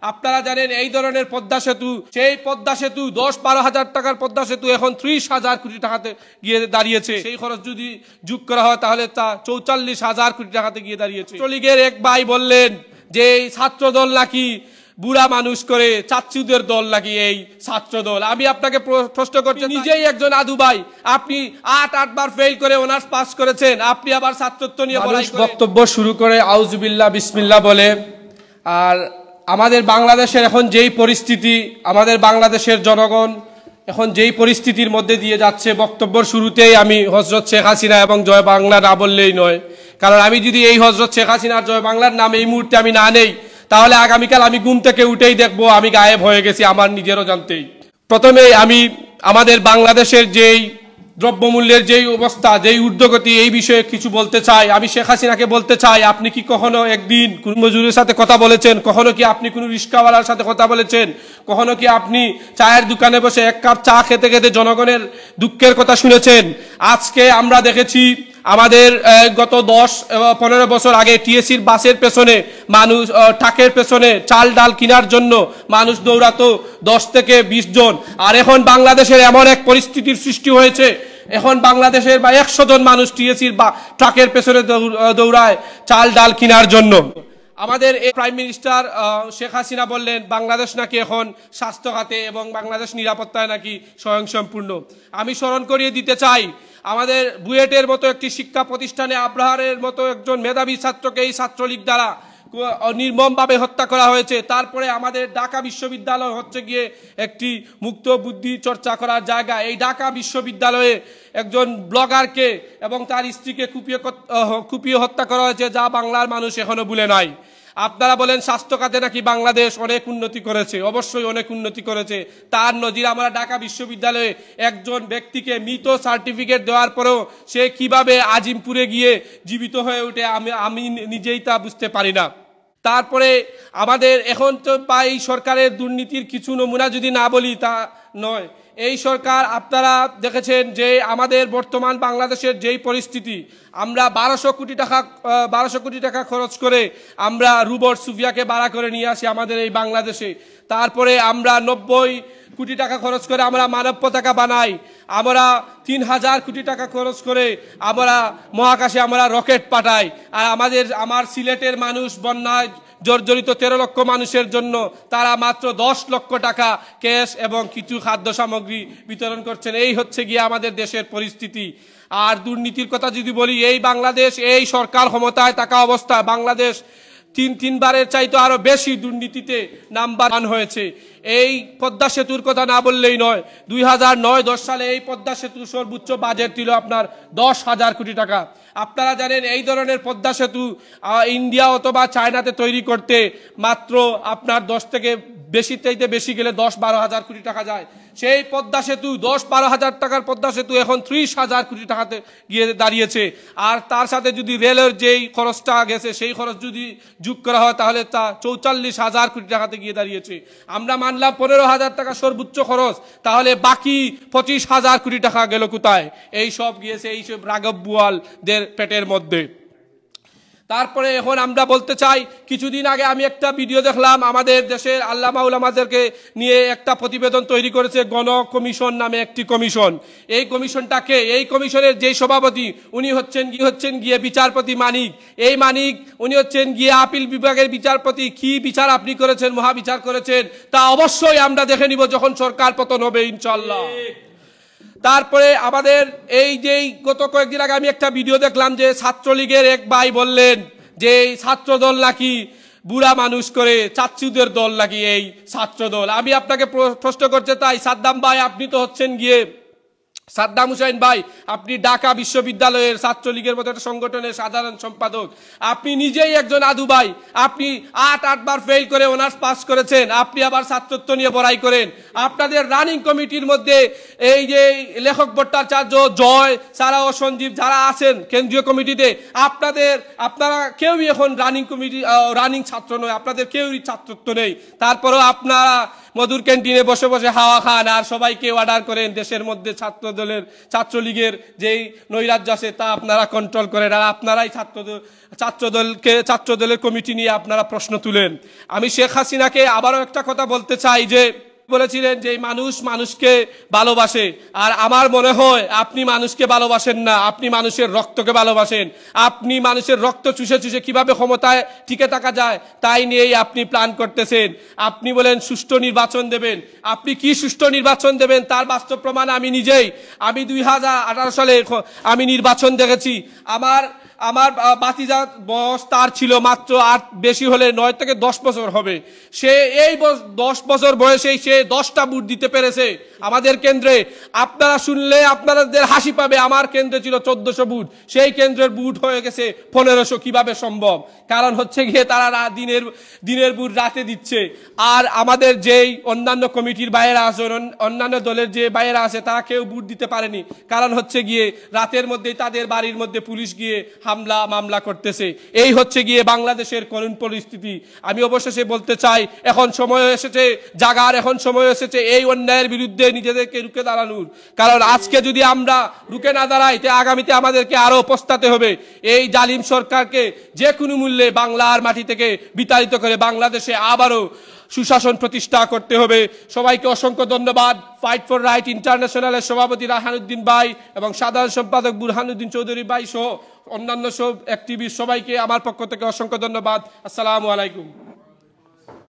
আপনারা জানেন এই ধরনের পদ্মা সেতু, সেই পদ্মা সেতু 10-12 হাজার টাকার পদ্মা সেতু এখন 30,000 কোটি টাকাতে গিয়ে দাঁড়িয়েছে। সেই খরচ যদি যোগ করা হয় তাহলে তা 44,000 কোটি টাকাতে গিয়ে দাঁড়িয়েছে। ছাত্রলীগের এক ভাই বললেন যে ছাত্র দল নাকি বুড়া মানুষ করে, চাচ্চুদের দল নাকি এই ছাত্র দল। আমি আপনাকে প্রশ্ন করছি, নিজেই একজন আদু ভাই, আপনি 8 বার ফেল করে অনার্স পাস করেছেন, আপনি আবার ছাত্রত্ব নিয়ে বক্তব্য শুরু করে আউযুবিল্লাহ বিসমিল্লাহ বলে। আর আমাদের বাংলাদেশের এখন যেই পরিস্থিতি, আমাদের বাংলাদেশের জনগণ এখন যেই পরিস্থিতির মধ্যে দিয়ে যাচ্ছে, বক্তব্যের শুরুতেই আমি হযরত শেখ হাসিনা এবং জয় বাংলা না বললেই নয়। কারণ আমি যদি এই হযরত শেখ হাসিনার জয় বাংলার নাম এই মুহূর্তে আমি না নেই, তাহলে আগামীকাল আমি ঘুম থেকে উঠেই দেখবো আমি গায়েব হয়ে গেছি আমার নিজেরও জানতেই। প্রথমে আমি আমাদের বাংলাদেশের যেই দ্রব্যমূল্যের যেই অবস্থা, যেই ঊর্ধ্বগতি, এই বিষয়ে কিছু বলতে চাই। আমি শেখ হাসিনাকে বলতে চাই, আপনি কি কখনো একদিন কোন মজুরের সাথে কথা বলেছেন? কখনো কি আপনি কোনো রিক্সাওয়ালার সাথে কথা বলেছেন? কখনো কি আপনি চায়ের দোকানে বসে এক কাপ চা খেতে খেতে জনগণের দুঃখের কথা শুনেছেন? আজকে আমরা দেখেছি আমাদের গত 10-15 বছর আগে টিএসির বাসের পেছনে মানুষ, ট্রাকের পেছনে চাল ডাল কেনার জন্য মানুষ দৌড়াতো 10 থেকে 20 জন। আর এখন বাংলাদেশের এমন এক পরিস্থিতির সৃষ্টি হয়েছে, এখন বাংলাদেশের 100 জন মানুষ টিএসির বা ট্রাকের পেছনে দৌড়ায় চাল ডাল কেনার জন্য। আমাদের এই প্রাইম মিনিস্টার শেখ হাসিনা বললেন বাংলাদেশ নাকি এখন স্বাস্থ্য খাতে এবং বাংলাদেশ নিরাপত্তায় নাকি স্বয়ংসম্পূর্ণ। আমি স্মরণ করিয়ে দিতে চাই, আমাদের বুয়েটের মতো একটি শিক্ষা প্রতিষ্ঠানে আব্রাহারের মতো একজন মেধাবী ছাত্রকে এই ছাত্রলীগ দ্বারা নির্মমভাবে হত্যা করা হয়েছে। তারপরে আমাদের ঢাকা বিশ্ববিদ্যালয় হচ্ছে গিয়ে একটি মুক্ত বুদ্ধি চর্চা করার জায়গা। এই ঢাকা বিশ্ববিদ্যালয়ে একজন ব্লগারকে এবং তার স্ত্রীকে কুপিয়ে হত্যা করা হয়েছে, যা বাংলার মানুষ এখনো ভুলে নাই। আপনারা বলেন স্বাস্থ্য খাতে নাকি বাংলাদেশ অনেক উন্নতি করেছে, অবশ্যই অনেক উন্নতি করেছে। তার নজির আমরা ঢাকা বিশ্ববিদ্যালয়ে একজন ব্যক্তিকে মৃত সার্টিফিকেট দেওয়ার পরেও সে কিভাবে আজিমপুরে গিয়ে জীবিত হয়ে ওঠে আমি নিজেই তা বুঝতে পারি না। তারপরে আমাদের এখন তো এই সরকারের দুর্নীতির কিছু নমুনা যদি না বলি তা নয়। এই সরকার, আপনারা দেখেছেন যে আমাদের বর্তমান বাংলাদেশের যেই পরিস্থিতি, আমরা 1200 কোটি টাকা খরচ করে আমরা রুবট সুফিয়াকে ভাড়া করে নিয়ে আসি আমাদের এই বাংলাদেশে। তারপরে আমরা 90 কোটি টাকা খরচ করে আমরা মানব পতাকা বানাই। আমরা 3000 কোটি টাকা খরচ করে আমরা মহাকাশে আমরা রকেট পাঠাই। আর আমার সিলেটের মানুষ বন্যায় জর্জরিত 13 লক্ষ মানুষের জন্য তারা মাত্র 10 লক্ষ টাকা ক্যাশ এবং কিছু খাদ্য সামগ্রী বিতরণ করছেন। এই হচ্ছে গিয়ে আমাদের দেশের পরিস্থিতি। আর দুর্নীতির কথা যদি বলি, এই বাংলাদেশ, এই সরকার ক্ষমতায় থাকা অবস্থায় বাংলাদেশ তিনবারের চাইতে আরো বেশি দুর্নীতিতে নাম্বার 1 হয়েছে। এই পদ্মা সেতুর কথা না বললেই নয়, 2009-10 সালে এই পদ্মা সেতুর সর্বোচ্চ বাজেট ছিল আপনার 10,000 কোটি টাকা। আপনারা জানেন এই ধরনের পদ্মা সেতু ইন্ডিয়া অথবা চায়নাতে তৈরি করতে মাত্র আপনার 10 থেকে বেশি গেলে 10-12 হাজার কোটি টাকা যায়। সেই পদ্মা সেতু 10-12 হাজার টাকার পদ্মা সেতু এখন 30,000 কোটি টাকাতে গিয়ে দাঁড়িয়েছে। আর তার সাথে যদি রেলের যেই খরচটা গেছে সেই খরচ যদি যোগ করা হয় তাহলে তা 44,000 কোটি টাকাতে গিয়ে দাঁড়িয়েছে। আমরা মানলাম 15,000 টাকা সর্বোচ্চ খরচ, তাহলে বাকি 25,000 কোটি টাকা গেল কোথায়? এই সব গিয়েছে এইসব রাঘব বুয়ালদের পেটের মধ্যে। তারপরে এখন আমরা বলতে চাই, কিছুদিন আগে আমি একটা ভিডিও দেখলাম, আমাদের দেশের আল্লামা উলামাদেরকে নিয়ে একটা প্রতিবেদন তৈরি করেছে গণ কমিশন নামে একটি কমিশন। এই কমিশনটাকে, এই কমিশনের যেই সভাপতি উনি হচ্ছেন গিয়ে বিচারপতি মানিক। এই মানিক উনি হচ্ছেন গিয়ে আপিল বিভাগের বিচারপতি। কি বিচার আপনি করেছেন, মহাবিচার করেছেন, তা অবশ্যই আমরা দেখে নিব যখন সরকার পতন হবে ইনশাআল্লাহ। তারপরে আমাদের এই যেই গত কয়েকদিন আগে আমি একটা ভিডিও দেখলাম যে ছাত্রলীগের এক ভাই বললেন যে ছাত্র দল নাকি বুড়া মানুষ করে, চাচ্চুদের দল নাকি এই ছাত্র দল। আমি আপনাকে প্রশ্ন করতে চাই, সাদ্দাম ভাই আপনি তো হচ্ছেন গিয়ে সাদ্দাম হুসাইন ভাই, আপনি ঢাকা বিশ্ববিদ্যালয়ের ছাত্রলীগের মতো একটা সংগঠনের সাধারণ সম্পাদক। আপনি নিজেই একজন আদু ভাই, আপনি 8 বার ফেল করে অনার্স পাস করেছেন, আপনি আবার ছাত্রত্ব নিয়ে বড়াই করেন। আপনাদের রানিং কমিটির মধ্যে এই যে লেখক ভট্টাচার্য, জয়, সারা ও সঞ্জীব যারা আছেন কেন্দ্রীয় কমিটিতে, আপনারা কেউই এখন রানিং ছাত্র নয়, আপনাদের কেউই ছাত্রত্ব নেই। তারপরেও আপনারা মধুর ক্যান্টিনে বসে বসে হাওয়া খান আর সবাইকে অর্ডার করেন, দেশের মধ্যে ছাত্রলীগের যেই নৈরাজ্য আছে তা আপনারা কন্ট্রোল করেন, আর আপনারাই ছাত্রদলের কমিটি নিয়ে আপনারা প্রশ্ন তুলেন। আমি শেখ হাসিনাকে আবারও একটা কথা বলতে চাই যে বলেছিলেন যে মানুষ মানুষকে ভালোবাসে, আর আমার মনে হয় আপনি মানুষকে ভালোবাসেন না, আপনি মানুষের রক্তকে ভালোবাসেন। আপনি মানুষের রক্ত চুষে চুষে কিভাবে ক্ষমতায় টিকে থাকা যায় তাই নিয়েই আপনি প্ল্যান করতেছেন। আপনি বলেন সুষ্ঠু নির্বাচন দেবেন, আপনি কি সুষ্ঠু নির্বাচন দেবেন তার বাস্তব প্রমাণ আমি নিজেই। আমি 2018 সালে আমি নির্বাচন দেখেছি। আমার বাতিজা বয়স তার ছিল মাত্র, আর বেশি হলে 9 থেকে 10 বছর হবে। সে এই 10 বছর বয়সেই সে 10টা বুথ দিতে পেরেছে আমাদের কেন্দ্রে। আপনারা শুনলে আপনাদের হাসি পাবে, আমার কেন্দ্রে ছিল 1400 বুথ, সেই কেন্দ্রের বুথ হয়ে গেছে 1500। কিভাবে সম্ভব? কারণ হচ্ছে গিয়ে তারা দিনের বুথ রাতে দিচ্ছে। আর আমাদের যেই অন্যান্য কমিটির বাইরে আছে, অন্যান্য দলের যে বাইরে আছে তারা কেউ বুথ দিতে পারেনি, কারণ হচ্ছে গিয়ে রাতের মধ্যেই তাদের বাড়ির মধ্যে পুলিশ গিয়ে হামলা মামলা করতেছে। এই হচ্ছে গিয়ে বাংলাদেশের করুণ পরিস্থিতি। আমি অবশেষে বলতে চাই এখন সময় এসেছে জাগার, এখন সময় এসেছে এই অন্যায়ের বিরুদ্ধে নিজেদেরকে রুখে দাঁড়ানোর। কারণ আজকে যদি আমরা রুখে না দাঁড়াই তে আগামীতে আমাদেরকে আরো পস্তাতে হবে। এই জালিম সরকারকে যে কোনো মূল্যে বাংলার মাটি থেকে বিতাড়িত করে বাংলাদেশে আবারও সুশাসন প্রতিষ্ঠা করতে হবে। সবাইকে অসংখ্য ধন্যবাদ। ফাইট ফর রাইট ইন্টারন্যাশনালের সভাপতি রাহানুদ্দিন ভাই এবং সাধারণ সম্পাদক বুরহানুদ্দিন চৌধুরী ভাই সহ অন্যান্য সব অ্যাক্টিভিস্ট সবাইকে আমার পক্ষ থেকে অসংখ্য ধন্যবাদ। আসসালামু আলাইকুম।